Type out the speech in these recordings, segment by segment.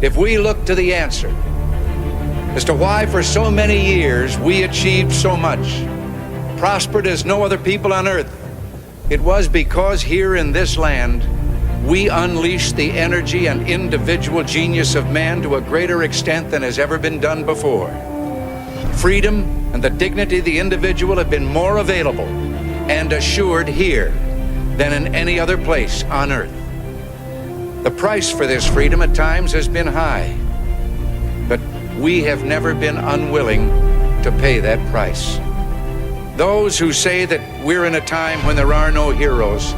if we look to the answer as to why for so many years we achieved so much, prospered as no other people on earth, it was because here in this land we unleashed the energy and individual genius of man to a greater extent than has ever been done before. Freedom and the dignity of the individual have been more available and assured here than in any other place on earth. The price for this freedom at times has been high, but we have never been unwilling to pay that price. Those who say that we're in a time when there are no heroes,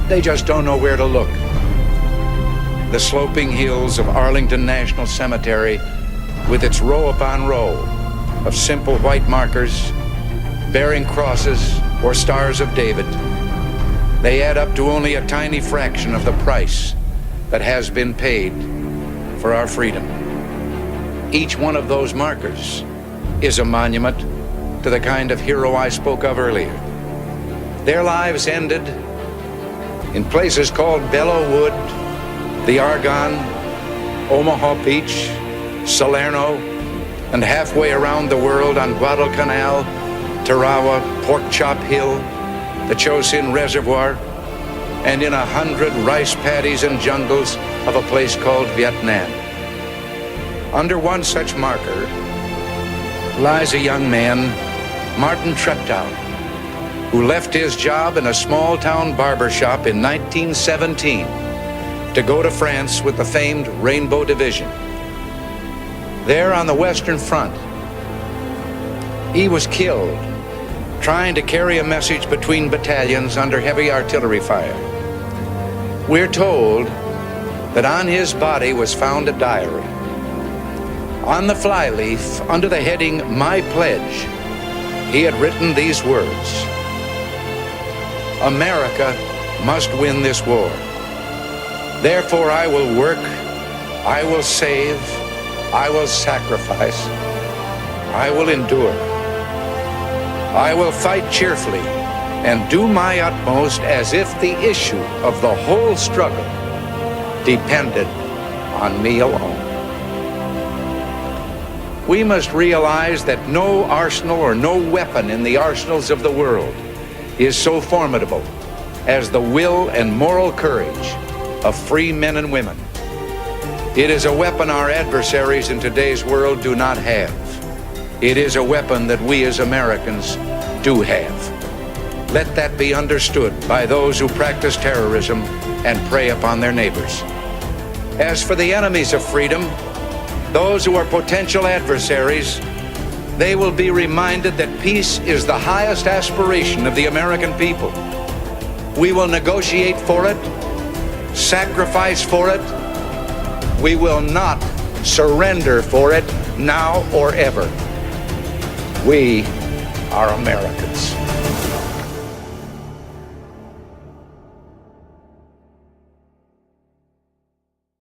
they just don't know where to look. The sloping hills of Arlington National Cemetery, with its row upon row of simple white markers bearing crosses or stars of David, they add up to only a tiny fraction of the price that has been paid for our freedom. Each one of those markers is a monument to the kind of hero I spoke of earlier. Their lives ended in places called Belleau Wood, the Argonne, Omaha Beach, Salerno, and halfway around the world on Guadalcanal, Tarawa, Pork Chop Hill, the Chosin Reservoir, and in 100 rice paddies and jungles of a place called Vietnam. Under one such marker lies a young man, Martin Treptow, who left his job in a small-town barber shop in 1917 to go to France with the famed Rainbow Division. There on the Western Front, he was killed trying to carry a message between battalions under heavy artillery fire. We're told that on his body was found a diary. On the flyleaf, under the heading, "My Pledge," he had written these words: "America must win this war. Therefore I will work, I will save, I will sacrifice, I will endure. I will fight cheerfully and do my utmost as if the issue of the whole struggle depended on me alone." We must realize that no arsenal or no weapon in the arsenals of the world is so formidable as the will and moral courage of free men and women. It is a weapon our adversaries in today's world do not have. It is a weapon that we as Americans do have. Let that be understood by those who practice terrorism and prey upon their neighbors. As for the enemies of freedom, those who are potential adversaries, they will be reminded that peace is the highest aspiration of the American people. We will negotiate for it, sacrifice for it. We will not surrender for it now or ever. We are Americans.